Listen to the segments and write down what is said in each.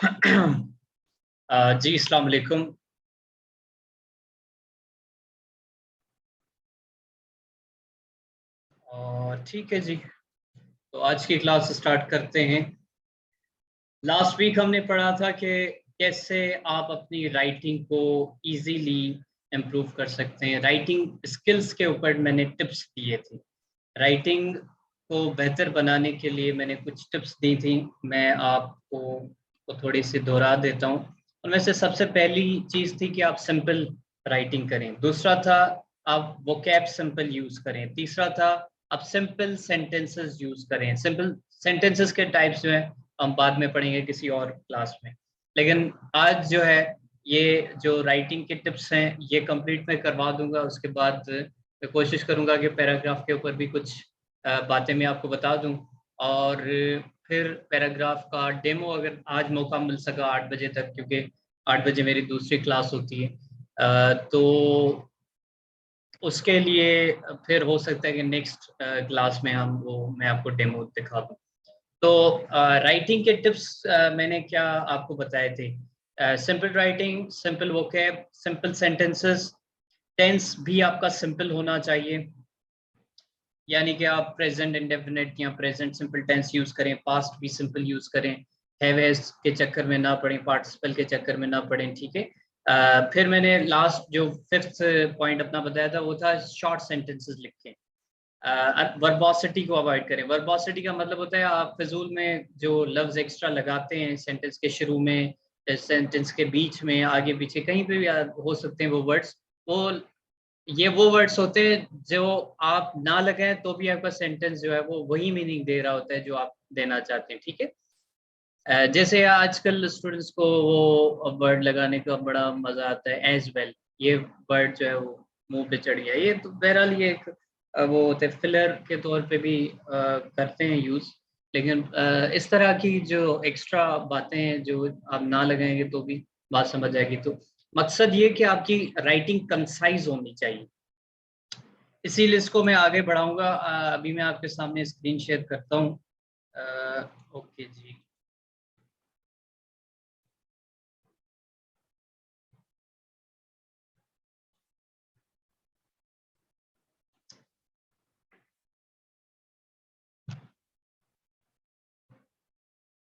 जी अस्सलाम वालेकुम। और ठीक है जी, तो आज की क्लास स्टार्ट करते हैं। लास्ट वीक हमने पढ़ा था कि कैसे आप अपनी राइटिंग को इजीली इम्प्रूव कर सकते हैं। राइटिंग स्किल्स के ऊपर मैंने टिप्स दिए थे। राइटिंग को बेहतर बनाने के लिए मैंने कुछ टिप्स दी थी। मैं आपको को थोड़ी सी दोहरा देता हूँ। उनमें से सबसे पहली चीज़ थी कि आप सिंपल राइटिंग करें। दूसरा था आप वोकैब सिंपल यूज़ करें। तीसरा था आप सिंपल सेंटेंसेस यूज़ करें। सिंपल सेंटेंसेस के टाइप्स जो है हम बाद में पढ़ेंगे किसी और क्लास में। लेकिन आज जो है ये जो राइटिंग के टिप्स हैं ये कंप्लीट मैं करवा दूंगा। उसके बाद मैं कोशिश करूंगा कि पैराग्राफ के ऊपर भी कुछ बातें मैं आपको बता दूं। और फिर पैराग्राफ का डेमो अगर आज मौका मिल सका 8 बजे तक, क्योंकि 8 बजे मेरी दूसरी क्लास होती है, तो उसके लिए फिर हो सकता है कि नेक्स्ट क्लास में हम वो मैं आपको डेमो दिखा दूं। तो राइटिंग के टिप्स मैंने क्या आपको बताए थे? Simple writing, simple vocab, simple sentences, tense भी आपका सिंपल होना चाहिए। यानी कि आप प्रेजेंट इंडेफिनिट या प्रेजेंट सिंपल टेंस यूज करें, पास्ट भी सिंपल यूज करें, हैव हैज के चक्कर में ना पड़ें, पार्टिसिपल के चक्कर में ना पड़ें। ठीक है। फिर मैंने लास्ट जो फिफ्थ पॉइंट अपना बताया था वो था शॉर्ट सेंटेंसेस लिखें। वर्बोसिटी को अवॉइड करें। वर्बोसिटी का मतलब होता है आप फिजूल में जो लफ्ज एक्स्ट्रा लगाते हैं सेंटेंस के शुरू में, सेंटेंस के बीच में, आगे पीछे कहीं पे भी हो सकते हैं वो वर्ड्स। वो ये वो वर्ड्स होते हैं जो आप ना लगाएं तो भी आपका सेंटेंस जो है वो वही मीनिंग दे रहा होता है जो आप देना चाहते हैं। ठीक है। जैसे आजकल स्टूडेंट्स को वो वर्ड लगाने का बड़ा मजा आता है, एज वेल। ये वर्ड जो है वो मुंह पे चढ़ गया। ये तो बहरहाल ये एक वो होते हैं फिलर के तौर पे भी करते हैं यूज। लेकिन इस तरह की जो एक्स्ट्रा बातें हैं जो आप ना लगाएंगे तो भी बात समझ आएगी। तो मकसद ये कि आपकी राइटिंग कंसाइज होनी चाहिए। इसी लिस्ट को मैं आगे बढ़ाऊंगा। अभी मैं आपके सामने स्क्रीन शेयर करता हूँ। ओके जी।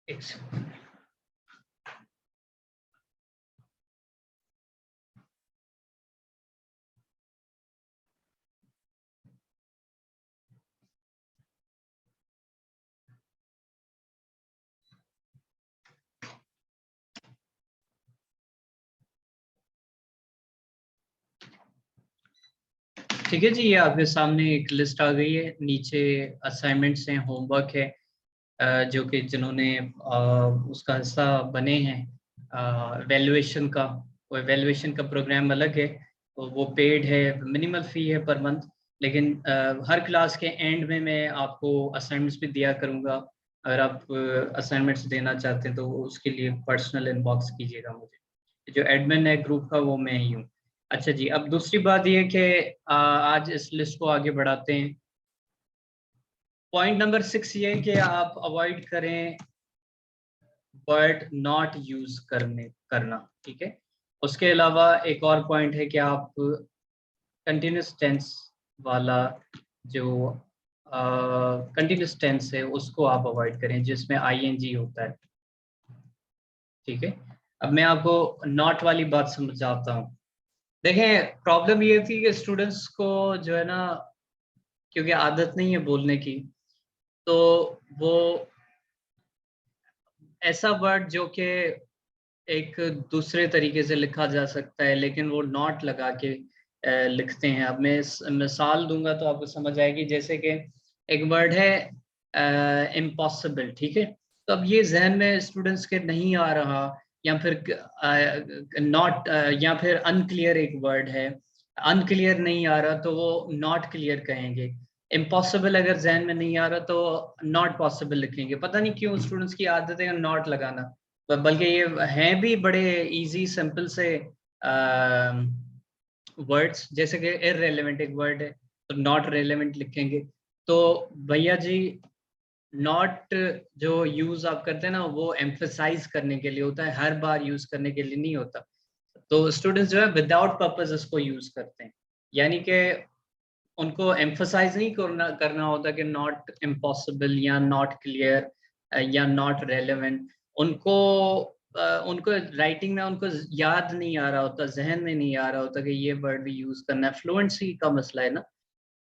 एक सेकंड। ठीक है जी, ये आपके सामने एक लिस्ट आ गई है। नीचे असाइनमेंट्स हैं, होमवर्क है, जो कि जिन्होंने उसका हिस्सा बने हैं वैल्यूएशन का। वो वैल्यूएशन का प्रोग्राम अलग है, तो वो पेड है, मिनिमल फी है पर मंथ। लेकिन हर क्लास के एंड में मैं आपको असाइनमेंट्स भी दिया करूँगा। अगर आप असाइनमेंट्स देना चाहते हैं तो उसके लिए पर्सनल इनबॉक्स कीजिएगा मुझे। जो एडमिन है ग्रुप का वो मैं ही हूँ। अच्छा जी, अब दूसरी बात ये है कि आज इस लिस्ट को आगे बढ़ाते हैं। पॉइंट नंबर 6 ये है कि आप अवॉइड करें वर्ड नॉट यूज करना। ठीक है। उसके अलावा एक और पॉइंट है कि आप कंटिन्यूस टेंस वाला जो कंटिन्यूस टेंस है उसको आप अवॉइड करें जिसमें आईएनजी होता है। ठीक है। अब मैं आपको नॉट वाली बात समझाता हूँ। देखें, प्रॉब्लम ये थी कि स्टूडेंट्स को जो है ना, क्योंकि आदत नहीं है बोलने की, तो वो ऐसा वर्ड जो कि एक दूसरे तरीके से लिखा जा सकता है लेकिन वो नॉट लगा के लिखते हैं। अब मैं मिसाल दूंगा तो आपको समझ आएगी। जैसे कि एक वर्ड है इम्पॉसिबल। ठीक है। तो अब ये जहन में स्टूडेंट्स के नहीं आ रहा, या फिर नॉट, या फिर अनक्लियर एक वर्ड है, अनक्लियर नहीं आ रहा तो वो नॉट क्लियर कहेंगे। इम्पॉसिबल अगर जहन में नहीं आ रहा तो नॉट पॉसिबल लिखेंगे। पता नहीं क्यों स्टूडेंट्स की आदत है नॉट लगाना। बल्कि ये हैं भी बड़े इजी सिंपल से वर्ड्स। जैसे कि इररेलेवेंट एक वर्ड है तो नॉट रेलेवेंट लिखेंगे। तो भैया जी, नॉट जो यूज आप करते हैं ना वो एम्फसाइज करने के लिए होता है, हर बार यूज करने के लिए नहीं होता। तो स्टूडेंट्स जो है विदाउट पर्पस इसको यूज करते हैं, यानी कि उनको एम्फसाइज नहीं करना करना होता कि नॉट इम्पॉसिबल या नॉट क्लियर या नॉट रेलेवेंट। उनको उनको राइटिंग में उनको याद नहीं आ रहा होता, जहन में नहीं आ रहा होता कि ये वर्ड भी यूज करना है। फ्लुएंसी का मसला है ना,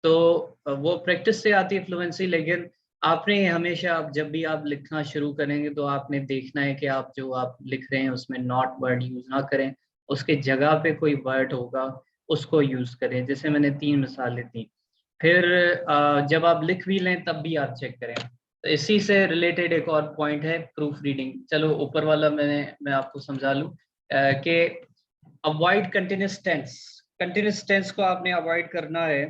तो वो प्रैक्टिस से आती है फ्लुएंसी। लेकिन आपने हमेशा, आप जब भी आप लिखना शुरू करेंगे तो आपने देखना है कि आप जो आप लिख रहे हैं उसमें नॉट वर्ड यूज ना करें, उसके जगह पे कोई वर्ड होगा उसको यूज करें। जैसे मैंने 3 मिसालें दी। फिर जब आप लिख भी लें तब भी आप चेक करें। तो इसी से रिलेटेड एक और पॉइंट है प्रूफ रीडिंग। चलो ऊपर वाला मैं आपको समझा लूँ कि avoid continuous tense. Continuous tense को आपने अवॉइड करना है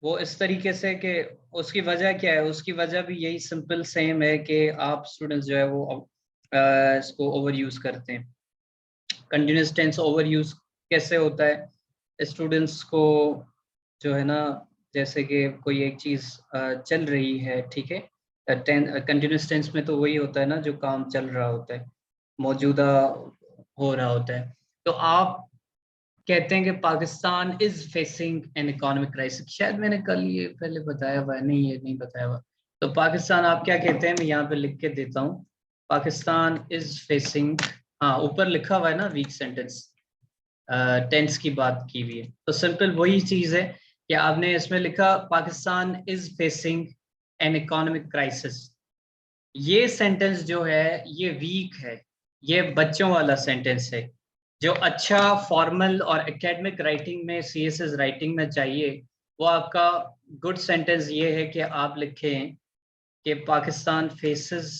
वो इस तरीके से कि उसकी वजह क्या है, उसकी वजह भी यही सिंपल सेम है कि आप स्टूडेंट्स जो है वो इसको ओवर यूज करते हैं। कंटिन्यूस टेंस ओवर यूज कैसे होता है? स्टूडेंट्स को जो है ना, जैसे कि कोई एक चीज चल रही है, ठीक है, कंटिन्यूस टेंस में तो वही होता है ना जो काम चल रहा होता है, मौजूदा हो रहा होता है। तो आप कहते हैं कि Pakistan is facing an economic crisis. शायद मैंने कल ये पहले बताया हुआ है, नहीं ये नहीं बताया हुआ। तो पाकिस्तान आप क्या कहते हैं, मैं यहाँ पे लिख के देता हूँ। पाकिस्तान इज फेसिंग, हाँ ऊपर लिखा हुआ है ना वीक सेंटेंस, टेंस की बात की हुई है, तो सिंपल वही चीज है कि आपने इसमें लिखा Pakistan is facing an economic crisis. ये सेंटेंस जो है ये वीक है, ये बच्चों वाला सेंटेंस है। जो अच्छा फॉर्मल और एकेडमिक राइटिंग में, सीएसएस राइटिंग में चाहिए, वो आपका गुड सेंटेंस ये है कि आप लिखें कि Pakistan faces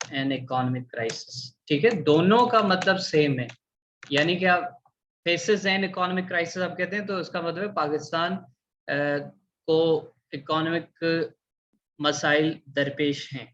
an economic crisis. ठीक है, दोनों का मतलब सेम है। यानी कि आप फेसेस एन इकोनॉमिक क्राइसिस आप कहते हैं तो उसका मतलब है पाकिस्तान को इकोनॉमिक मसाइल दरपेश हैं,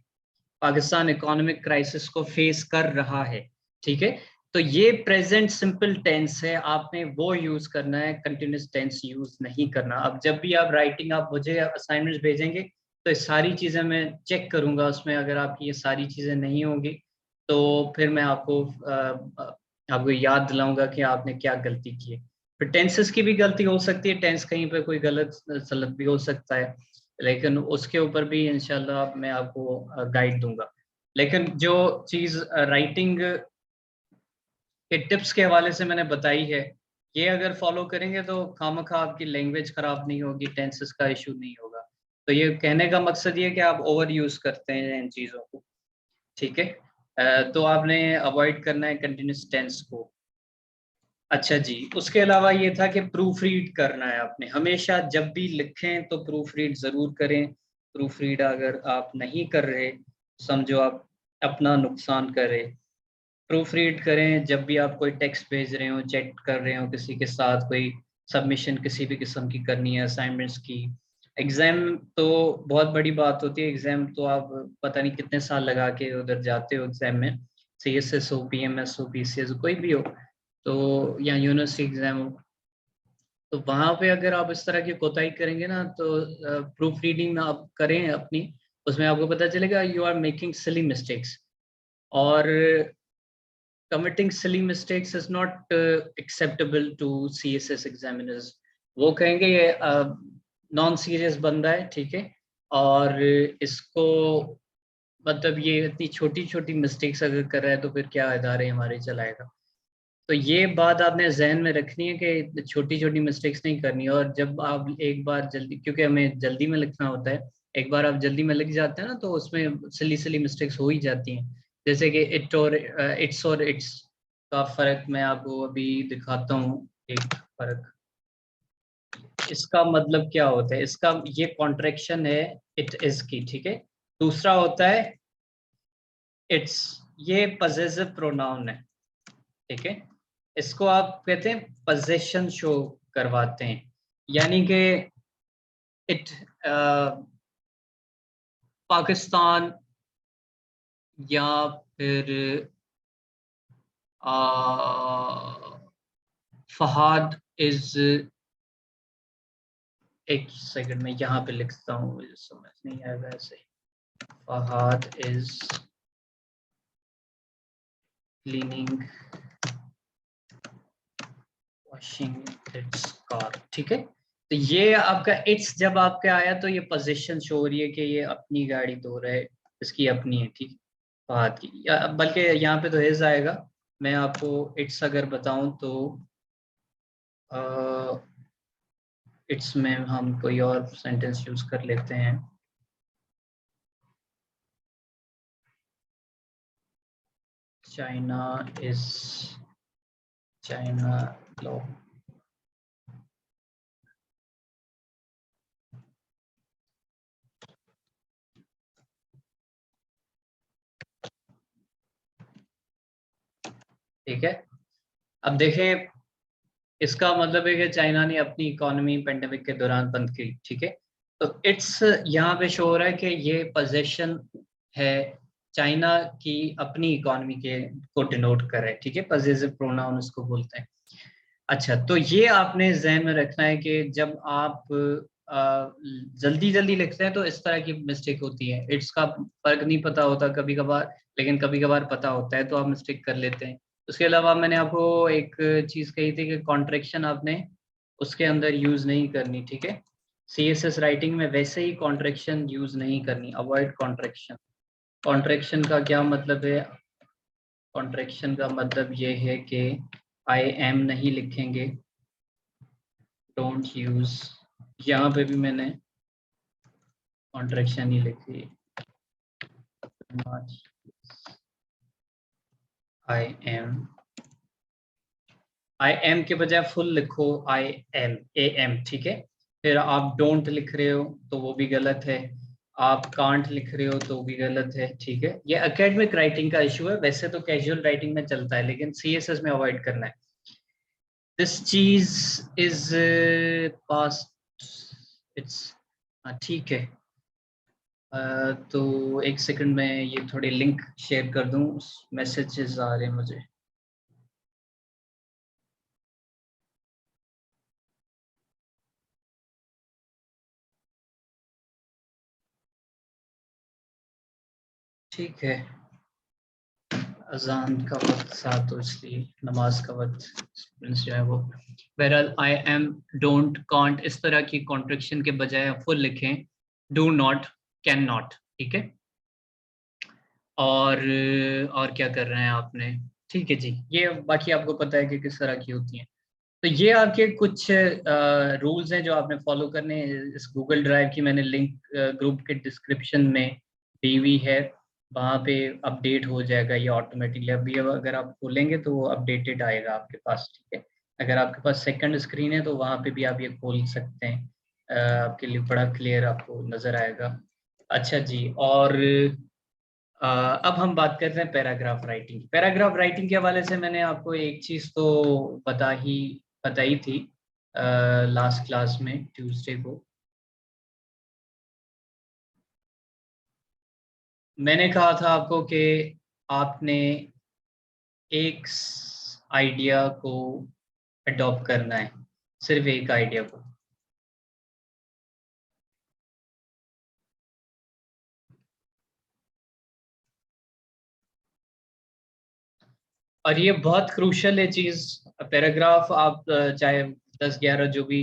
पाकिस्तान इकोनॉमिक क्राइसिस को फेस कर रहा है। ठीक है, तो ये प्रेजेंट सिंपल टेंस है, आपने वो यूज करना है, कंटिन्यूस टेंस यूज नहीं करना। अब जब भी आप राइटिंग, आप मुझे असाइनमेंट्स भेजेंगे तो ये सारी चीजें मैं चेक करूंगा उसमें, अगर आपकी ये सारी चीजें नहीं होंगी तो फिर मैं आपको याद दिलाऊंगा कि आपने क्या गलती की है। फिर टेंसेस की भी गलती हो सकती है, टेंस कहीं पे कोई गलत सलत भी हो सकता है, लेकिन उसके ऊपर भी इंशाल्लाह मैं आपको गाइड दूंगा। लेकिन जो चीज राइटिंग के टिप्स के हवाले से मैंने बताई है, ये अगर फॉलो करेंगे तो खामखा आपकी लैंग्वेज खराब नहीं होगी, टेंसेस का इशू नहीं होगा। तो ये कहने का मकसद ये है कि आप ओवर यूज करते हैं इन चीज़ों को। ठीक है, तो आपने अवॉइड करना है कंटिन्यूस टेंस को। अच्छा जी, उसके अलावा ये था कि प्रूफ रीड करना है आपने हमेशा, जब भी लिखें तो प्रूफ रीड ज़रूर करें। प्रूफ रीड अगर आप नहीं कर रहे, समझो आप अपना नुकसान कर रहे। प्रूफ रीड करें जब भी आप कोई टेक्स्ट भेज रहे हो, चैट कर रहे हो किसी के साथ, कोई सबमिशन किसी भी किस्म की करनी है, असाइनमेंट्स की। एग्ज़ाम तो बहुत बड़ी बात होती है, एग्ज़ाम तो आप पता नहीं कितने साल लगा के उधर जाते हो एग्ज़ाम में, CSS हो, PMS हो, PCS हो, कोई भी हो, तो या यूनिवर्सिटी एग्ज़ाम हो। तो वहां पे अगर आप इस तरह की कोताही करेंगे ना तो प्रूफ रीडिंग में आप करें अपनी, उसमें आपको पता चलेगा you are making silly mistakes. और committing silly mistakes is not acceptable to CSS examiners. वो कहेंगे ये नॉन सीरियस बंदा है, ठीक है, और इसको मतलब ये इतनी छोटी छोटी मिस्टेक्स अगर कर रहा है तो फिर क्या इदारे हमारे चलाएगा। तो ये बात आपने जहन में रखनी है कि छोटी छोटी मिस्टेक्स नहीं करनी। और जब आप एक बार जल्दी, क्योंकि हमें जल्दी में लिखना होता है, एक बार आप जल्दी में लिख जाते हैं ना तो उसमें सिली सिली मिस्टेक्स हो ही जाती हैं। जैसे कि इट्स और इट्स का फर्क मैं आपको अभी दिखाता हूँ। एक फर्क, इसका मतलब क्या होता है, इसका ये कॉन्ट्रैक्शन है इट इज की, ठीक है। दूसरा होता है इट्स, ये पजेसिव प्रोनाउन है, ठीक है। इसको आप कहते हैं पोजीशन शो करवाते हैं, यानी कि इट पाकिस्तान या फिर फहाद इज एक सेकंड में यहाँ पे लिखता हूँ, मुझे समझ नहीं आएगा ऐसे। Fahad is cleaning washing its car, ठीक है। तो ये आपका इट्स जब आपके आया तो ये पोजीशन शो हो रही है कि ये अपनी गाड़ी धो रहा है, इसकी अपनी है, ठीक, फहाद की, बल्कि यहाँ पे तो हिज आएगा। मैं आपको इट्स अगर बताऊं तो इट्स में हम कोई और सेंटेंस यूज कर लेते हैं। China is China law. ठीक है, अब देखें, इसका मतलब है कि चाइना ने अपनी इकोनॉमी पेंडेमिक के दौरान बंद की, ठीक है। तो इट्स यहाँ पे शो हो रहा है कि ये पोजीशन है चाइना की अपनी इकोनॉमी के को डिनोट कर रहा है, ठीक है, पॉजिटिव प्रोनाउन उसको बोलते हैं। अच्छा, तो ये आपने जहन में रखना है कि जब आप जल्दी जल्दी लिखते हैं तो इस तरह की मिस्टेक होती है। इट्स का फर्क नहीं पता होता कभी कभार, लेकिन कभी कभार पता होता है तो आप मिस्टेक कर लेते हैं। उसके अलावा मैंने आपको एक चीज कही थी कि कॉन्ट्रैक्शन आपने उसके अंदर यूज नहीं करनी, ठीक है। CSS राइटिंग में वैसे ही कॉन्ट्रैक्शन यूज नहीं करनी, अवॉइड कॉन्ट्रैक्शन। कॉन्ट्रैक्शन का क्या मतलब है? कॉन्ट्रैक्शन का मतलब ये है कि आई एम नहीं लिखेंगे, डोंट यूज, यहाँ पे भी मैंने कॉन्ट्रैक्शन ही लिखी, आई एम के बजाय फुल लिखो आई एम, ए एम, ठीक है। फिर आप डोंट लिख रहे हो तो वो भी गलत है, आप कांट लिख रहे हो तो भी गलत है, ठीक है। ये एकेडमिक राइटिंग का इशू है, वैसे तो कैजुअल राइटिंग में चलता है, लेकिन CSS में अवॉइड करना है। दिस चीज इज पास्ट, इट्स, ठीक है। तो एक सेकंड में ये थोड़े लिंक शेयर कर दूं, मैसेजेस आ रहे हैं मुझे। ठीक है, अजान का वक्त साथ तो इसलिए नमाज का वक्त स्टूडेंट्स जो है वो, बहरहाल आई एम, डोंट, कांट, इस तरह की कॉन्ट्रैक्शन के बजाय फुल लिखें, डू नॉट, कैन नॉट, ठीक है। और क्या कर रहे हैं आपने? ठीक है जी, ये बाकी आपको पता है कि किस तरह की होती हैं। तो ये आपके कुछ रूल्स हैं जो आपने फॉलो करने हैं। इस गूगल ड्राइव की मैंने लिंक ग्रुप के डिस्क्रिप्शन में दी हुई है, वहाँ पे अपडेट हो जाएगा ये ऑटोमेटिकली। अभी अब अगर आप खोलेंगे तो वो अपडेटेड आएगा आपके पास, ठीक है। अगर आपके पास सेकंड स्क्रीन है तो वहाँ पे भी आप ये खोल सकते हैं, आपके लिए बड़ा क्लियर आपको नज़र आएगा। अच्छा जी, और अब हम बात करते हैं पैराग्राफ राइटिंग। पैराग्राफ राइटिंग के हवाले से मैंने आपको एक चीज़ तो बताई थी लास्ट क्लास में, ट्यूसडे को। मैंने कहा था आपको कि आपने एक आइडिया को अडॉप्ट करना है, सिर्फ एक आइडिया को। और ये बहुत क्रूशल है चीज़। पैराग्राफ आप चाहे 10-11 जो भी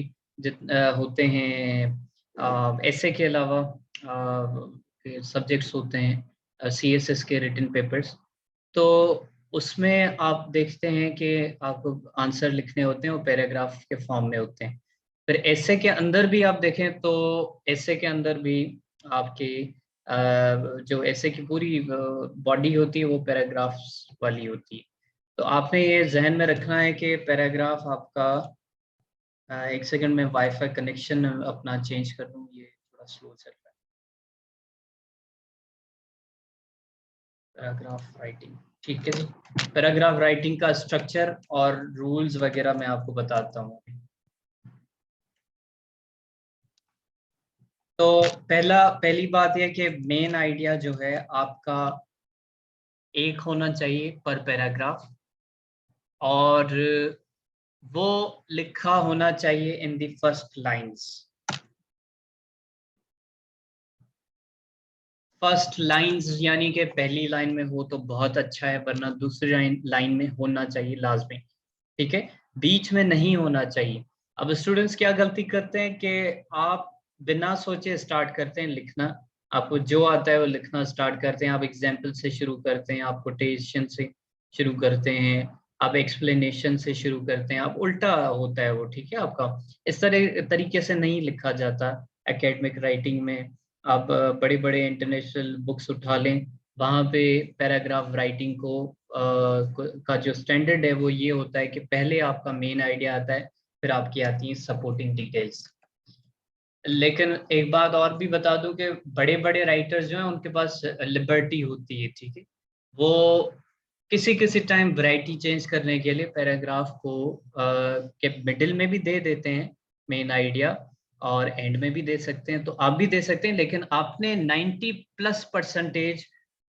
होते हैं, ऐसे के अलावा सब्जेक्ट्स होते हैं, CSS के रिटन पेपर्स, तो उसमें आप देखते हैं कि आपको आंसर लिखने होते हैं, वो पैराग्राफ के फॉर्म में होते हैं। फिर ऐसे के अंदर भी आप देखें तो ऐसे के अंदर भी आपके जो ऐसे की पूरी बॉडी होती है वो पैराग्राफ्स वाली होती है। तो आपने ये जहन में रखना है कि पैराग्राफ आपका, एक सेकंड में वाईफाई कनेक्शन अपना चेंज कर दूं, ये थोड़ा स्लो चल रहा है। पैराग्राफ राइटिंग, ठीक है जी। पैराग्राफ राइटिंग का स्ट्रक्चर और रूल्स वगैरह मैं आपको बताता हूँ। तो पहली बात यह कि मेन आइडिया जो है आपका एक होना चाहिए पर पैराग्राफ, और वो लिखा होना चाहिए in the first lines. First lines यानी कि पहली लाइन में हो तो बहुत अच्छा है, वरना दूसरी लाइन में होना चाहिए लाजमी। ठीक है, बीच में नहीं होना चाहिए। अब स्टूडेंट्स क्या गलती करते हैं कि आप बिना सोचे स्टार्ट करते हैं लिखना, आपको जो आता है वो लिखना स्टार्ट करते हैं। आप एग्जाम्पल से शुरू करते हैं, आप कोटेशन से शुरू करते हैं, आप एक्सप्लेनेशन से शुरू करते हैं, आप उल्टा होता है वो। ठीक है, आपका इस तरह तरीके से नहीं लिखा जाता एकेडमिक राइटिंग में। आप बड़े बड़े इंटरनेशनल बुक्स उठा लें, वहाँ पे पैराग्राफ राइटिंग का जो स्टैंडर्ड है वो ये होता है कि पहले आपका मेन आइडिया आता है, फिर आपकी आती है सपोर्टिंग डिटेल्स। लेकिन एक बात और भी बता दूं कि बड़े बड़े राइटर्स जो हैं उनके पास लिबर्टी होती है। ठीक है, वो किसी किसी टाइम वैरायटी चेंज करने के लिए पैराग्राफ को के मिडिल में भी दे देते हैं मेन आइडिया, और एंड में भी दे सकते हैं, तो आप भी दे सकते हैं। लेकिन आपने 90+%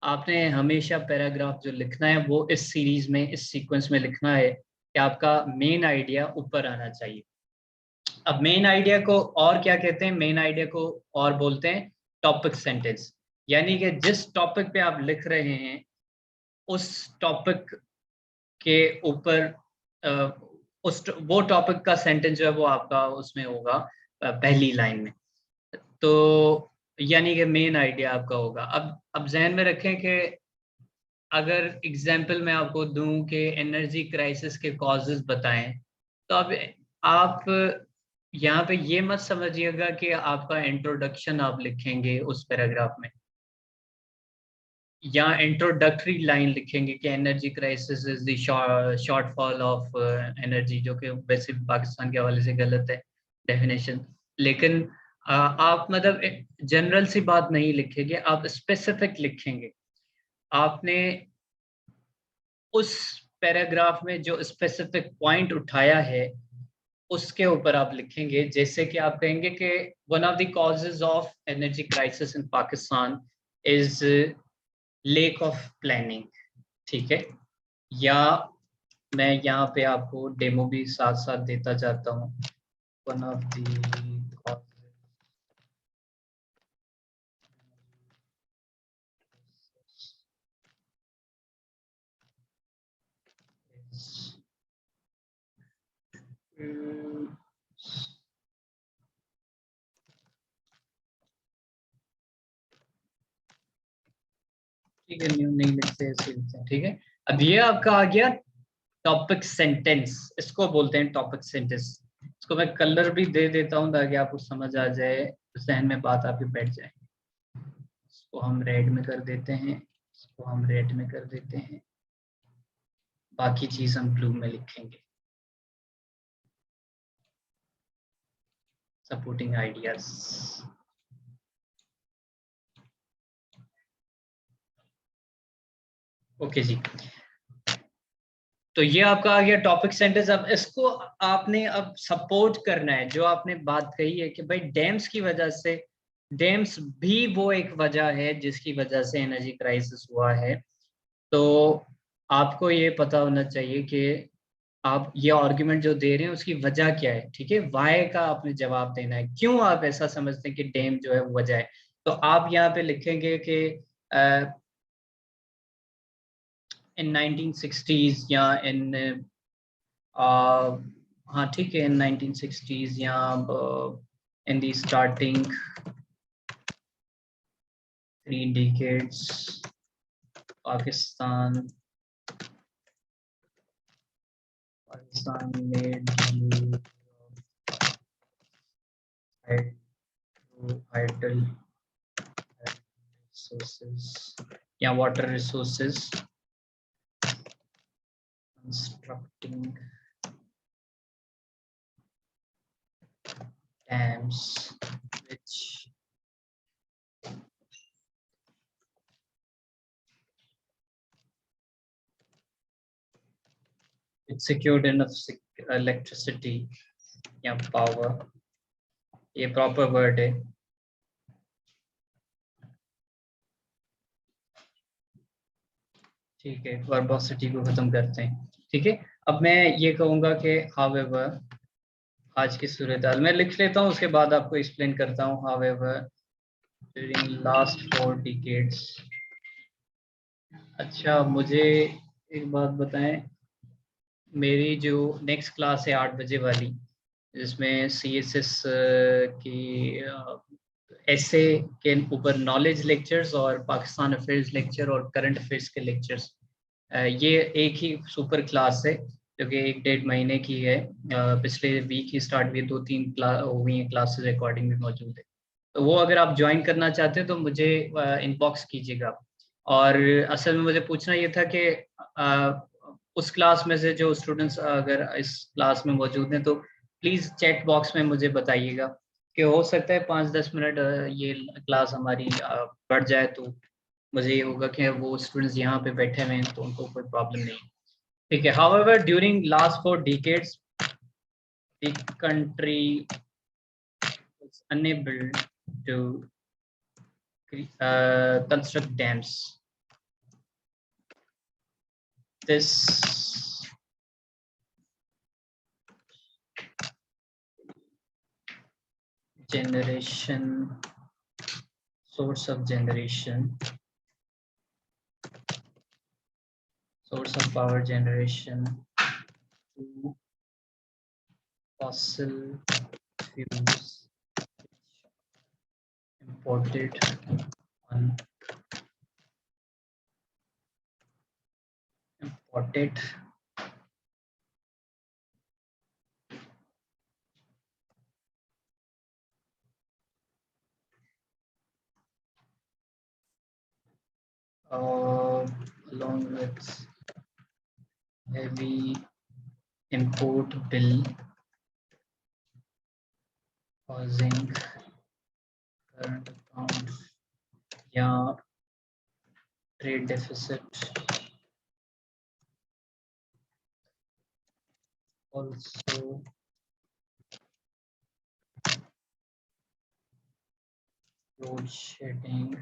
आपने हमेशा पैराग्राफ जो लिखना है वो इस सीरीज में, इस सीक्वेंस में लिखना है कि आपका मेन आइडिया ऊपर आना चाहिए। अब मेन आइडिया को और क्या कहते हैं? मेन आइडिया को और बोलते हैं टॉपिक सेंटेंस, यानी कि जिस टॉपिक पे आप लिख रहे हैं उस टॉपिक के ऊपर उस वो टॉपिक का सेंटेंस जो है वो आपका उसमें होगा पहली लाइन में। तो यानी कि मेन आइडिया आपका होगा। अब जहन में रखें कि अगर एग्जाम्पल मैं आपको दूं कि एनर्जी क्राइसिस के कॉजेज बताएं, तो अब आप यहाँ पे ये मत समझिएगा कि आपका इंट्रोडक्शन आप लिखेंगे उस पैराग्राफ में, या इंट्रोडक्टरी लाइन लिखेंगे कि energy crisis is the shortfall of energy, जो कि वैसे भी पाकिस्तान के हवाले से गलत है डेफिनेशन। लेकिन आप मतलब जनरल सी बात नहीं लिखेंगे, आप स्पेसिफिक लिखेंगे। आपने उस पैराग्राफ में जो स्पेसिफिक पॉइंट उठाया है उसके ऊपर आप लिखेंगे। जैसे कि आप कहेंगे कि one of the causes of energy crisis in Pakistan is lake of planning. ठीक है, या मैं यहाँ पे आपको डेमो भी साथ साथ देता जाता हूँ। वन ऑफ द ठीक है, न्यू नहीं लिखते, ऐसे लिखते हैं। ठीक है, अब ये आपका आ गया टॉपिक सेंटेंस, इसको बोलते हैं टॉपिक सेंटेंस। इसको मैं कलर भी दे देता हूँ ताकि आपको समझ आ जाए, जहन में बात आपकी बैठ जाए। इसको हम रेड में कर देते हैं, इसको हम रेड में कर देते हैं, बाकी चीज हम ब्लू में लिखेंगे। Supporting ideas. ओके जी, तो ये आपका आ गया टॉपिक सेंटेंस। अब इसको आपने अब सपोर्ट करना है, जो आपने बात कही है कि भाई डैम्स की वजह से, डैम्स भी वो एक वजह है जिसकी वजह से एनर्जी क्राइसिस हुआ है। तो आपको ये पता होना चाहिए कि आप ये आर्गुमेंट जो दे रहे हैं उसकी वजह क्या है। ठीक है, वाई का आपने जवाब देना है, क्यों आप ऐसा समझते हैं कि डैम जो है वो वजह है। तो आप यहाँ पे लिखेंगे कि इन 1960s या इन हाँ ठीक है, इन 1960s या in the starting 3 decades Pakistan made use of hydro resources या water resources, constructing dams which it secured enough electricity या power, ये प्रॉपर वर्ड है। ठीक है, वर्बोसिटी को खत्म करते हैं। ठीक है, अब मैं ये कहूँगा कि हाउएवर, आज की सूरत हाल मैं लिख लेता हूँ, उसके बाद आपको एक्सप्लेन करता हूँ। However during last 4 decades. अच्छा, मुझे एक बात बताएं, मेरी जो नेक्स्ट क्लास है 8 बजे वाली, जिसमें CSS की ऐसे के ऊपर नॉलेज लेक्चर्स और पाकिस्तान अफेयर्स लेक्चर और करंट अफेयर्स के लेक्चर्स, ये एक ही सुपर क्लास है जो कि 1-1.5 महीने की है। पिछले वीक ही स्टार्ट हुई, 2-3 क्लास हो गई हैं, क्लासेस रिकॉर्डिंग भी मौजूद है। तो वो अगर आप ज्वाइन करना चाहते हैं तो मुझे इनबॉक्स कीजिएगा। और असल में मुझे पूछना ये था कि उस क्लास में से जो स्टूडेंट्स अगर इस क्लास में मौजूद हैं तो प्लीज़ चैट बॉक्स में मुझे बताइएगा कि हो सकता है 5-10 मिनट ये क्लास हमारी बढ़ जाए, तो मुझे ये होगा कि वो स्टूडेंट्स यहाँ पे बैठे हुए हैं तो उनको कोई प्रॉब्लम नहीं। ठीक है। However during last 4 decades the country was unable to construct dams. This generation, source of power generation to fossil fuels imported on imported along with heavy import bill causing current account या trade deficit also load shedding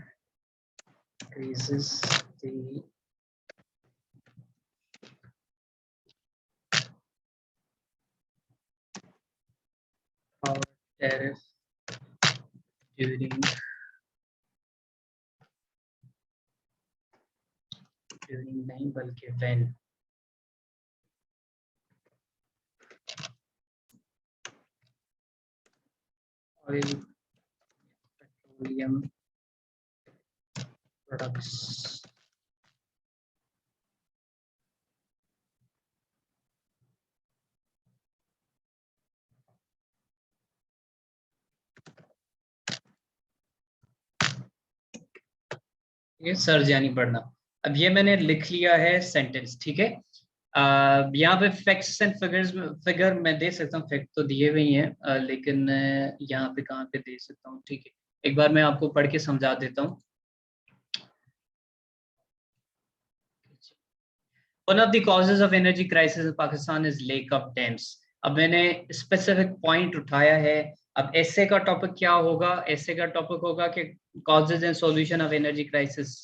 increases the power tariff during नहीं बल्कि when oil petroleum products ये surge यानी बढ़ना। अब ये मैंने लिख लिया है सेंटेंस, ठीक है। यहाँ पे फैक्ट्स एंड फिगर मैं दे सकता हूँ, फैक्ट तो दिए हुए ही हैं, लेकिन यहाँ पे कहाँ पे दे सकता हूँ, ठीक है। एक बार मैं आपको पढ़ के समझा देता हूँ। One of the causes of energy crisis in Pakistan is lack of dams. अब मैंने स्पेसिफिक पॉइंट उठाया है। अब ऐसे का टॉपिक क्या होगा? ऐसे का टॉपिक होगा कि causes and solution of energy crisis,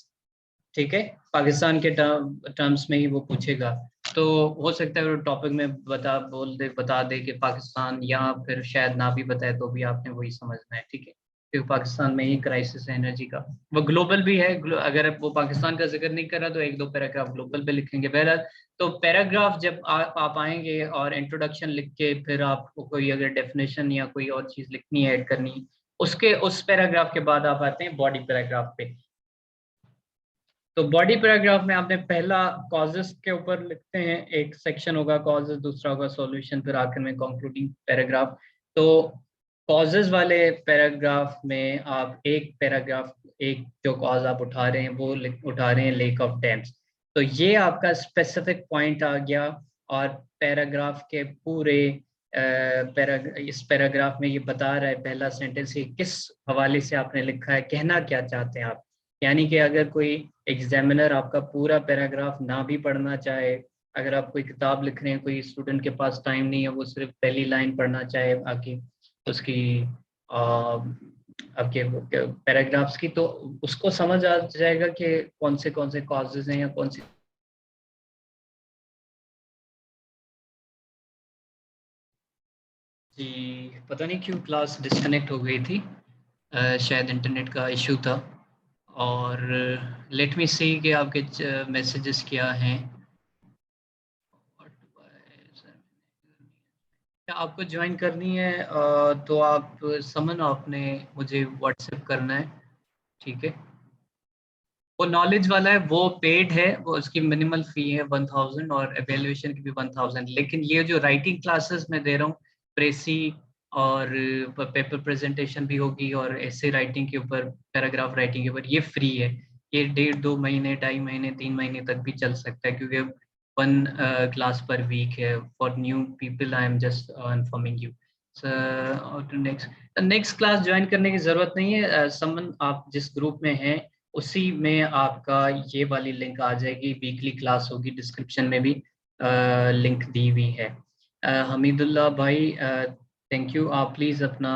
ठीक है। पाकिस्तान के टर्म्स में ही वो पूछेगा, तो हो सकता है वो टॉपिक में बता दे कि पाकिस्तान, या फिर शायद ना भी बताए तो भी आपने वही समझना है, ठीक है। क्योंकि पाकिस्तान में ही क्राइसिस है एनर्जी का, वो ग्लोबल भी है। अगर वो पाकिस्तान का जिक्र नहीं कर रहा तो 1-2 पैराग्राफ ग्लोबल पे लिखेंगे। बहरहाल, तो पैराग्राफ जब आप आएंगे और इंट्रोडक्शन लिख के फिर आपको कोई अगर डेफिनेशन या कोई और चीज लिखनी है, ऐड करनी है, उसके उस पैराग्राफ के बाद आप आते हैं बॉडी पैराग्राफ पे। तो बॉडी पैराग्राफ में आपने पहला कॉजेस के ऊपर लिखते हैं, एक सेक्शन होगा कॉजेस, दूसरा होगा सॉल्यूशन, फिर आखिर में कंक्लूडिंग पैराग्राफ। तो कॉजेस वाले पैराग्राफ में आप एक पैराग्राफ, एक जो कॉज आप उठा रहे हैं वो उठा रहे हैं लेक ऑफ डैम्स। तो ये आपका स्पेसिफिक पॉइंट आ गया। और पैराग्राफ के पूरे इस पैराग्राफ में ये बता रहा है, पहला सेंटेंस ये किस हवाले से आपने लिखा है, कहना क्या चाहते हैं आप। यानी कि अगर कोई एग्जामिनर आपका पूरा पैराग्राफ ना भी पढ़ना चाहे, अगर आप कोई किताब लिख रहे हैं, कोई स्टूडेंट के पास टाइम नहीं है, वो सिर्फ पहली लाइन पढ़ना चाहे आके उसकी आपके पैराग्राफ्स की, तो उसको समझ आ जाएगा कि कौन से कॉजेज हैं या कौन सी। जी, पता नहीं क्यों क्लास डिस्कनेक्ट हो गई थी। शायद इंटरनेट का इशू था। और लेट मी सी कि आपके मैसेजेस क्या हैं। क्या आपको ज्वाइन करनी है तो आप समन आपने मुझे व्हाट्सएप करना है, ठीक है। वो नॉलेज वाला है, वो पेड है, वो उसकी मिनिमल फी है 1000 और एवेल्युएशन की भी 1000। लेकिन ये जो राइटिंग क्लासेस मैं दे रहा हूँ, प्रेसी और पेपर प्रेजेंटेशन भी होगी और ऐसे राइटिंग के ऊपर, पैराग्राफ राइटिंग के ऊपर, ये फ्री है। ये 1.5 2 महीने, 2.5 महीने, 3 महीने तक भी चल सकता है, क्योंकि 1 क्लास पर वीक है। For new people I am just informing you. Next next class join करने की जरूरत नहीं है। समन आप जिस ग्रुप में हैं उसी में आपका ये वाली लिंक आ जाएगी, वीकली क्लास होगी, डिस्क्रिप्शन में भी लिंक दी हुई है। हमीदुल्लाह भाई, थैंक यू। आप प्लीज अपना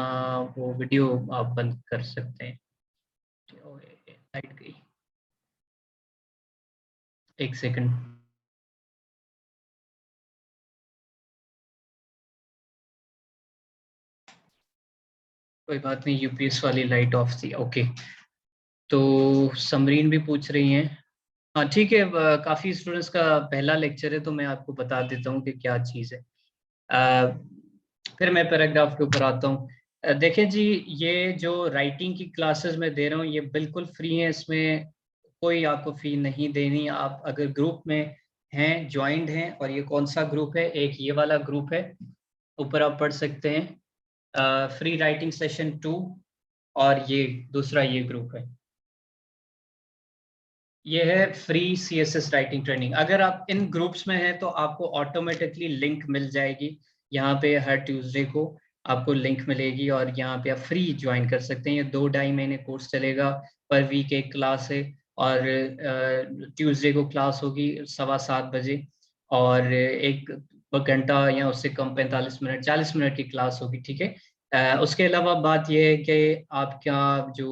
वो वीडियो आप बंद कर सकते हैं। लाइट गई, एक सेकंड। कोई बात नहीं, यूपीएस वाली लाइट ऑफ थी, ओके। तो समरीन भी पूछ रही हैं। हाँ ठीक है, काफी स्टूडेंट्स का पहला लेक्चर है तो मैं आपको बता देता हूँ कि क्या चीज़ है। अ, फिर मैं पैराग्राफ के ऊपर आता हूँ। देखें जी, ये जो राइटिंग की क्लासेस मैं दे रहा हूँ ये बिल्कुल फ्री है, इसमें कोई आपको फी नहीं देनी। आप अगर ग्रुप में हैं, ज्वाइंड हैं, और ये कौन सा ग्रुप है, एक ये वाला ग्रुप है, ऊपर आप पढ़ सकते हैं, फ्री राइटिंग सेशन 2, और ये दूसरा ये ग्रुप है, ये है फ्री सीएसएस राइटिंग ट्रेनिंग। अगर आप इन ग्रुप्स में हैं तो आपको ऑटोमेटिकली लिंक मिल जाएगी। यहाँ पे हर ट्यूसडे को आपको लिंक मिलेगी और यहाँ पे आप फ्री ज्वाइन कर सकते हैं। ये 2 2.5 महीने कोर्स चलेगा, पर वीक एक क्लास है, और ट्यूसडे को क्लास होगी 7:15 बजे, और एक घंटा या उससे कम, 45 मिनट, 40 मिनट की क्लास होगी, ठीक है। उसके अलावा बात यह है कि आपका जो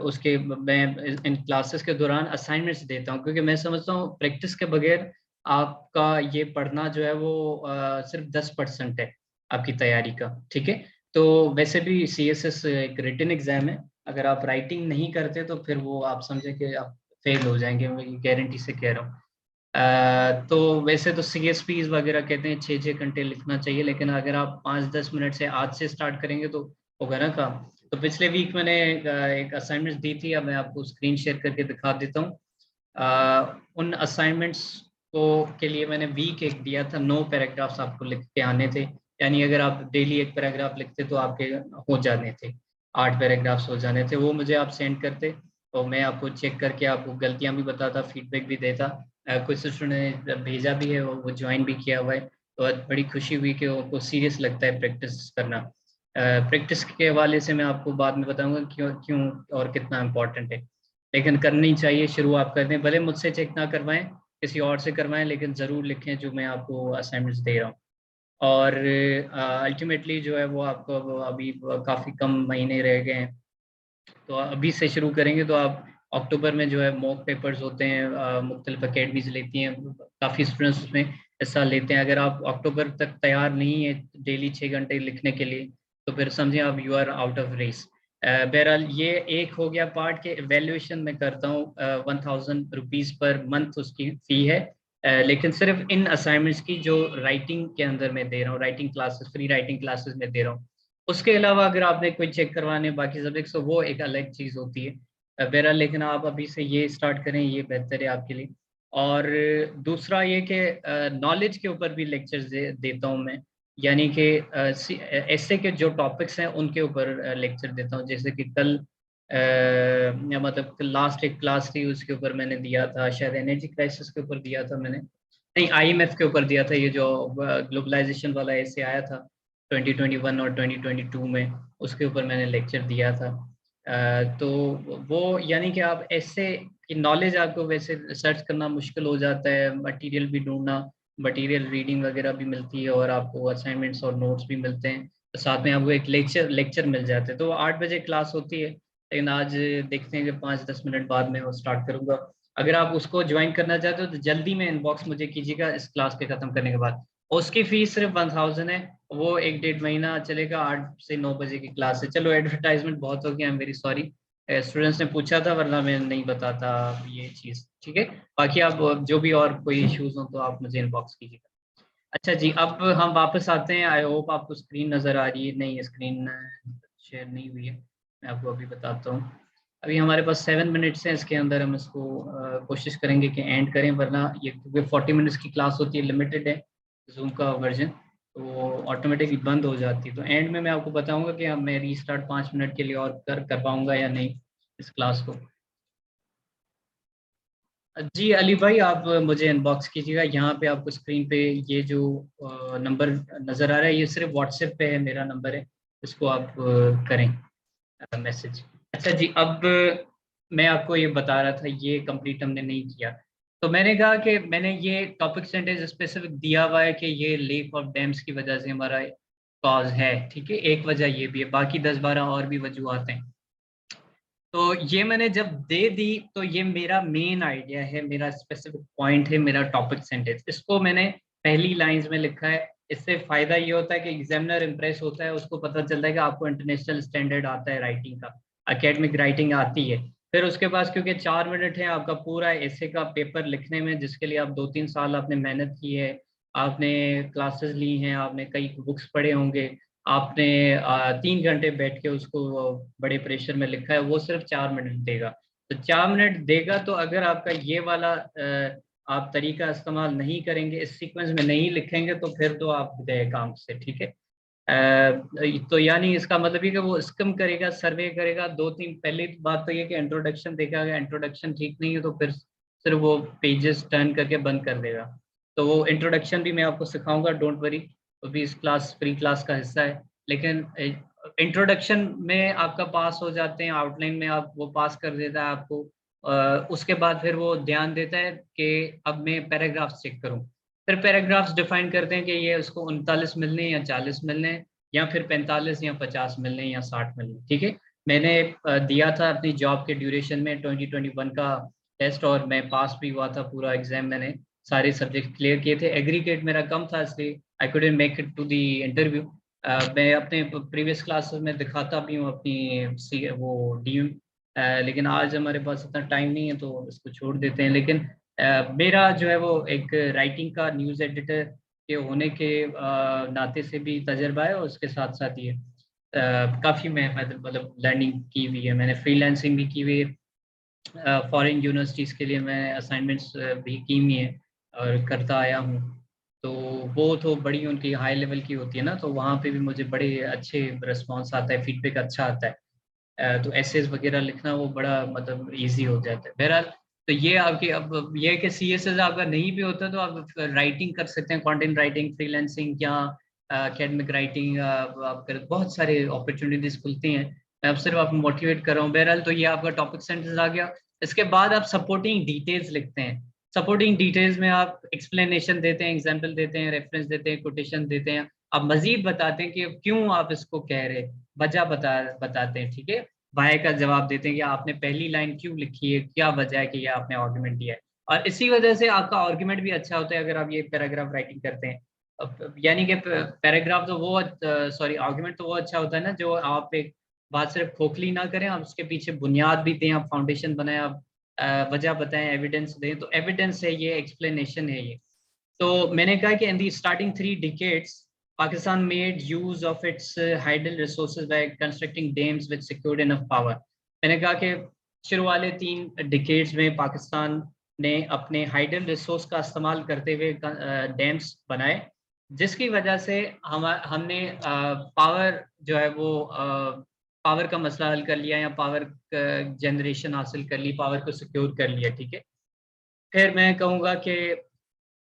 उसके मैं इन क्लासेस के दौरान असाइनमेंट्स देता हूँ, क्योंकि मैं समझता हूँ प्रैक्टिस के बगैर आपका ये पढ़ना जो है वो सिर्फ 10% है आपकी तैयारी का, ठीक है। तो वैसे भी सीएसएस एक रिटन एग्जाम है, अगर आप राइटिंग नहीं करते तो फिर वो आप समझे कि आप फेल हो जाएंगे, मैं गारंटी से कह रहा हूँ। तो वैसे तो सीएसपीज वगैरह कहते हैं 6 6 घंटे लिखना चाहिए, लेकिन अगर आप 5 10 मिनट से आज से स्टार्ट करेंगे तो होगा ना काम। तो पिछले वीक मैंने एक असाइनमेंट दी थी, अब मैं आपको स्क्रीन शेयर करके दिखा देता हूँ। उन असाइनमेंट्स को के लिए मैंने वीक एक दिया था, 9 पैराग्राफ्स आपको लिख के आने थे। यानी अगर आप डेली एक पैराग्राफ लिखते तो आपके हो जाने थे, 8 पैराग्राफ्स हो जाने थे। वो मुझे आप सेंड करते तो मैं आपको चेक करके आपको गलतियां भी बताता, फीडबैक भी देता। कुछ स्टूडेंट ने भेजा भी है, वो ज्वाइन भी किया हुआ है, तो आज बड़ी खुशी हुई कि उनको सीरियस लगता है प्रैक्टिस करना। प्रैक्टिस के हवाले से मैं आपको बाद में बताऊंगा क्यों क्यों और कितना इम्पोर्टेंट है, लेकिन करनी चाहिए। शुरू आप कर दें, भले मुझसे चेक ना करवाएं, किसी और से करवाएं, लेकिन ज़रूर लिखें जो मैं आपको असाइनमेंट्स दे रहा हूँ। और अल्टीमेटली जो है वो आपको अभी काफ़ी कम महीने रह गए हैं, तो अभी से शुरू करेंगे तो आप अक्टूबर में जो है मॉक पेपर्स होते हैं, मुख्तलिफ अकेडमीज लेती हैं, काफ़ी स्टूडेंट्स उसमें हिस्सा लेते हैं। अगर आप अक्टूबर तक तैयार नहीं है डेली 6 घंटे लिखने के लिए, तो फिर समझें आप you are out of race. बहरहाल ये एक हो गया पार्ट के एवेल्युएशन में करता हूँ, 1000 रुपीज़ पर मंथ उसकी फ़ी है। लेकिन सिर्फ इन असाइनमेंट्स की जो राइटिंग के अंदर मैं दे रहा हूँ, writing classes, free writing classes में दे रहा हूँ। उसके अलावा अगर आपने कोई चेक करवाने बाकी सब्जेक्ट्स तो वो एक अलग चीज़ होती है। बहरहाल लेकिन आप अभी से ये स्टार्ट करें, ये बेहतर है आपके लिए। और दूसरा ये कि नॉलेज के ऊपर भी लेक्चर्स देता हूँ मैं, यानी कि ऐसे के जो टॉपिक्स हैं उनके ऊपर लेक्चर देता हूँ। जैसे कि कल या मतलब लास्ट एक क्लास थी, उसके ऊपर मैंने दिया था, शायद एनर्जी क्राइसिस के ऊपर दिया था मैंने, नहीं आईएमएफ के ऊपर दिया था, ये जो ग्लोबलाइजेशन वाला ऐसे आया था 2021 और 2022 में, उसके ऊपर मैंने लेक्चर दिया था। तो वो यानी कि आप ऐसे कि नॉलेज आपको वैसे सर्च करना मुश्किल हो जाता है, मटेरियल भी ढूंढना, मटेरियल रीडिंग वगैरह भी मिलती है, और आपको असाइनमेंट्स और नोट्स भी मिलते हैं, तो साथ में आपको एक लेक्चर लेक्चर मिल जाते हैं। तो 8 बजे क्लास होती है, लेकिन आज देखते हैं कि 5 10 मिनट बाद में वो स्टार्ट करूंगा। अगर आप उसको ज्वाइन करना चाहते हो तो जल्दी में इनबॉक्स मुझे कीजिएगा इस क्लास के खत्म करने के बाद। उसकी फीस सिर्फ 1000 है। वो 1-1.5 महीना चलेगा, 8 से 9 बजे की क्लास है। चलो एडवर्टाइजमेंट बहुत हो गया, I am very sorry. Students ने पूछा था वरना मैं नहीं बताता ये चीज़, ठीक है। बाकी आप जो भी और कोई इश्यूज हो तो आप मुझे इनबॉक्स कीजिएगा। अच्छा जी, अब हम वापस आते हैं। आई होप आपको स्क्रीन नज़र आ रही है। नहीं, स्क्रीन शेयर नहीं हुई है, मैं आपको अभी बताता हूँ। अभी हमारे पास 7 मिनट्स हैं, इसके अंदर हम इसको कोशिश करेंगे कि एंड करें, वरना ये क्योंकि 40 मिनट्स की क्लास होती है, लिमिटेड है जूम का वर्जन, तो ऑटोमेटिकली बंद हो जाती है। तो एंड में मैं आपको बताऊंगा कि अब मैं रीस्टार्ट 5 मिनट के लिए और कर पाऊंगा या नहीं इस क्लास को। जी अली भाई, आप मुझे इनबॉक्स कीजिएगा। यहाँ पे आपको स्क्रीन पे ये जो नंबर नज़र आ रहा है, ये सिर्फ व्हाट्सएप पे है, मेरा नंबर है। इसको आप करें मैसेज। अच्छा जी, अब मैं आपको ये बता रहा था, ये कंप्लीट हमने नहीं किया। तो मैंने कहा कि मैंने ये टॉपिक सेंटेंस स्पेसिफिक दिया हुआ है कि ये लेक ऑफ डैम्स की वजह से हमारा कॉज है, ठीक है। एक वजह ये भी है, बाकी 10-12 और भी वजूहत हैं। तो ये मैंने जब दे दी तो ये मेरा मेन आइडिया है, मेरा स्पेसिफिक पॉइंट है, मेरा टॉपिक सेंटेंस। इसको मैंने पहली लाइंस में लिखा है। इससे फायदा ये होता है कि एग्जामिनर इम्प्रेस होता है, उसको पता चलता है कि आपको इंटरनेशनल स्टैंडर्ड आता है राइटिंग का, एकेडमिक राइटिंग आती है। फिर उसके पास क्योंकि 4 मिनट है आपका पूरा ऐसे का पेपर लिखने में, जिसके लिए आप 2-3 साल आपने मेहनत की है, आपने क्लासेस ली हैं, आपने कई बुक्स पढ़े होंगे, आपने 3 घंटे बैठ के उसको बड़े प्रेशर में लिखा है, वो सिर्फ 4 मिनट देगा। तो 4 मिनट देगा, तो अगर आपका ये वाला आप तरीका इस्तेमाल नहीं करेंगे, इस सीक्वेंस में नहीं लिखेंगे, तो फिर तो आप गए काम से, ठीक है। तो यानी इसका मतलब ये कि वो स्किम करेगा, सर्वे करेगा। 2-3 पहली बात तो ये कि इंट्रोडक्शन देखा, अगर इंट्रोडक्शन ठीक नहीं है तो फिर सिर्फ वो पेजेस टर्न करके बंद कर देगा। तो वो इंट्रोडक्शन भी मैं आपको सिखाऊंगा, डोंट वरी, वो भी इस क्लास फ्री क्लास का हिस्सा है। लेकिन इंट्रोडक्शन में आपका पास हो जाते हैं, आउटलाइन में आप वो पास कर देता है आपको। उसके बाद फिर वो ध्यान देता है कि अब मैं पैराग्राफ चेक करूं। फिर पैराग्राफ्स डिफाइन करते हैं कि ये उसको 39 मिलने या 40 मिलने, या फिर 45 या 50 मिलने या 60 मिलने, ठीक है। मैंने दिया था अपनी जॉब के ड्यूरेशन में 2021 का टेस्ट, और मैं पास भी हुआ था पूरा एग्जाम। मैंने सारे सब्जेक्ट क्लियर किए थे। एग्रीगेट मेरा कम था, इसलिए I couldn't make it to the interview. मैं अपने प्रीवियस क्लासेस में दिखाता भी हूँ अपनी वो डीएम, लेकिन आज हमारे पास इतना टाइम नहीं है तो इसको छोड़ देते हैं। लेकिन मेरा जो है वो एक राइटिंग का न्यूज़ एडिटर के होने के नाते से भी तजर्बा है, और उसके साथ साथ ये काफ़ी मैं मतलब लर्निंग की हुई है, मैंने फ्रीलांसिंग भी की हुई है। फॉरेन यूनिवर्सिटीज़ के लिए मैं असाइनमेंट्स भी की हुई हैं और करता आया हूँ। तो वो तो बड़ी उनकी हाई लेवल की होती है ना, तो वहाँ पे भी मुझे बड़े अच्छे रिस्पॉन्स आता है, फीडबैक अच्छा आता है। तो एसेज वगैरह लिखना वो बड़ा मतलब इजी हो जाता है। बहरहाल, तो ये आपकी अब ये है कि CSS आपका नहीं भी होता तो आप राइटिंग कर सकते हैं, कंटेंट राइटिंग, फ्रीलांसिंग या एकेडमिक राइटिंग, आप कर बहुत सारे अपॉर्चुनिटीज खुलती हैं। मैं अब सिर्फ आपको मोटिवेट कर रहा हूँ। बहरहाल, तो ये आपका टॉपिक सेंटेंस आ गया। इसके बाद आप सपोर्टिंग डिटेल्स लिखते हैं। सपोर्टिंग डिटेल्स में आप एक्सप्लेनेशन देते हैं, एग्जाम्पल देते हैं, रेफरेंस देते हैं, कोटेशन देते हैं। आप मजीद बताते हैं कि क्यों आप इसको कह रहे, वजह बताते हैं, ठीक है। वाई का जवाब देते हैं कि आपने पहली लाइन क्यों लिखी है, क्या वजह है कि ये आपने आर्गुमेंट दिया है। और इसी वजह से आपका आर्गुमेंट भी अच्छा होता है अगर आप ये पैराग्राफ राइटिंग करते हैं। यानी कि पैराग्राफ तो वो सॉरी आर्गुमेंट तो वो अच्छा होता है ना, जो आप एक बात सिर्फ खोखली ना करें, आप उसके पीछे बुनियाद भी दें, आप फाउंडेशन बनाएं, आप वजह बताएं, एविडेंस दें। तो एविडेंस है ये, एक्सप्लेनेशन है ये। तो मैंने कहा कि इन the starting 3 decades Pakistan made use of its hydel resources by constructing dams which secured enough power। मैंने कहा कि शुरू वाले 3 decades में पाकिस्तान ने अपने हाइडल रिसोर्स का इस्तेमाल करते हुए डैम्स बनाए, जिसकी वजह से हमने पावर जो है वो पावर का मसला हल कर लिया, या पावर जनरेशन हासिल कर ली, पावर को सिक्योर कर लिया, ठीक है। फिर मैं कहूँगा कि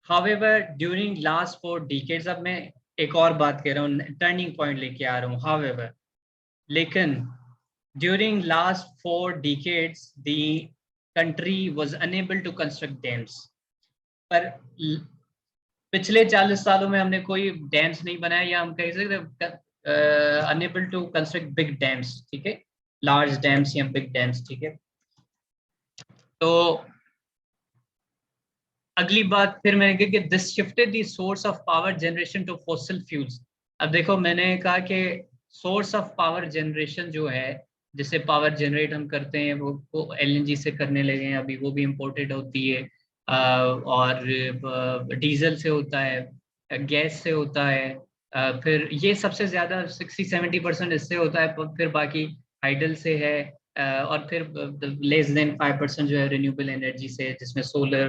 However, during last 4 decades, अब मैं एक और बात कह रहा हूँ, टर्निंग पॉइंट लेके आ रहा हूँ। However, लेकिन during last 4 decades, the country was unable to construct dams। पर पिछले 40 सालों में हमने कोई डैम्स नहीं बनाया, या हम कह सकते enable to construct big dams, ठीक है, लार्ज डैम्स या बिग डैम्स, ठीक है। तो अगली बात फिर मैंने कहा कि this shifted the source of power generation to fossil fuels. अब देखो मैंने कहा कि सोर्स ऑफ पावर जनरेशन जो है, जिससे पावर जनरेट हम करते हैं, वो एलएनजी से करने लगे हैं अभी, वो भी इम्पोर्टेड होती है। और डीजल से होता है, गैस से होता है। फिर ये सबसे ज्यादा 60-70% इससे होता है, फिर बाकी हाइडल से है। और फिर लेस देन 5% जो है रिन्यूएबल एनर्जी से, जिसमें सोलर,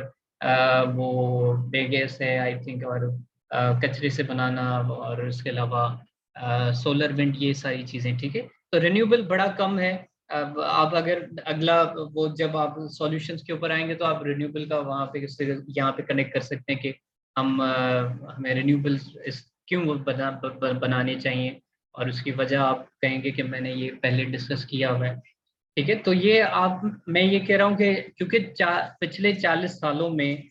वो बेगेस है आई थिंक, और कचरे से बनाना, और उसके अलावा सोलर विंड, ये सारी चीजें। ठीक है, तो रिन्यूएबल बड़ा कम है। अब आप अगर अगला वो जब आप सॉल्यूशंस के ऊपर आएंगे तो आप रिन्यूएबल का वहाँ पे यहाँ पे कनेक्ट कर सकते हैं कि हमें रिन्यूएबल क्यों बनाने चाहिए, और उसकी वजह आप कहेंगे कि मैंने ये पहले डिस्कस किया हुआ है। ठीक है, तो ये आप, मैं ये कह रहा हूँ कि क्योंकि पिछले 40 सालों में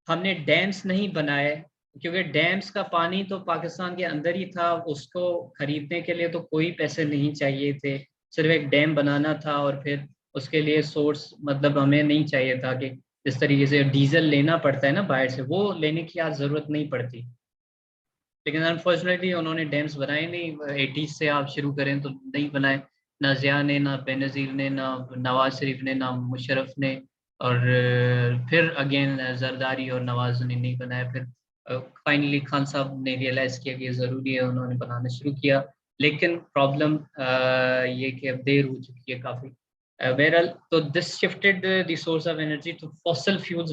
हमने डैम्स नहीं बनाए, क्योंकि डैम्स का पानी तो पाकिस्तान के अंदर ही था, उसको खरीदने के लिए तो कोई पैसे नहीं चाहिए थे, सिर्फ एक डैम बनाना था, और फिर उसके लिए सोर्स, मतलब हमें नहीं चाहिए था कि जिस तरीके से डीजल लेना पड़ता है ना बाहर से, वो लेने की आज जरूरत नहीं पड़ती। लेकिन अनफॉर्चुनेटली उन्होंने डैम्स बनाए नहीं, 80s से आप शुरू करें तो नहीं बनाए, ना जिया ने, ना बेनज़ीर ने, ना नवाज शरीफ ने, ना मुशर्रफ ने, और फिर अगेन जरदारी और नवाज ने नहीं बनाया। फिर फाइनली खान साहब ने रियलाइज किया कि ये ज़रूरी है, उन्होंने बनाना शुरू किया। लेकिन प्रॉब्लम ये कि अब देर हो चुकी है काफ़ी। बहरहाल, तो this shifted the source of energy to fossil fuels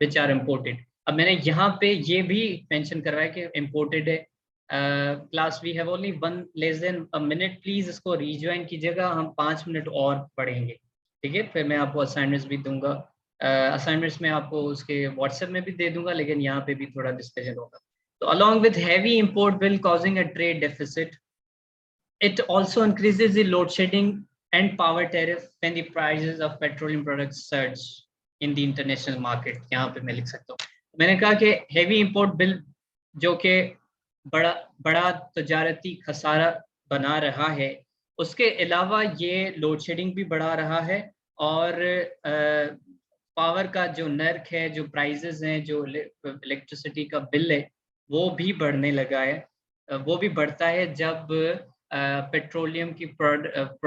which are imported. अब मैंने यहाँ पे ये भी मेंशन करवाया कि इम्पोर्टेड है। Class we have only one less than a minute, please इसको रीज्वाइन कीजिएगा, हम 5 मिनट और पढ़ेंगे। ठीक है, फिर मैं आपको असाइनमेंट्स भी दूंगा। असाइनमेंट्स में आपको उसके व्हाट्सएप में भी दे दूंगा, लेकिन यहाँ पे भी थोड़ा डिस्कशन होगा। तो along with heavy import bill causing a trade deficit, it also increases the load shedding and power tariff when the prices of petroleum products surge in the international market। यहाँ पे मैं लिख सकता हूँ, मैंने कहा कि हेवी इंपोर्ट बिल जो कि बड़ा बड़ा तजारती खसारा बना रहा है, उसके अलावा ये लोड शेडिंग भी बढ़ा रहा है, और पावर का जो नर्क है, जो प्राइजेस हैं, जो इलेक्ट्रिसिटी का बिल है, वो भी बढ़ने लगा है। वो भी बढ़ता है जब पेट्रोलियम की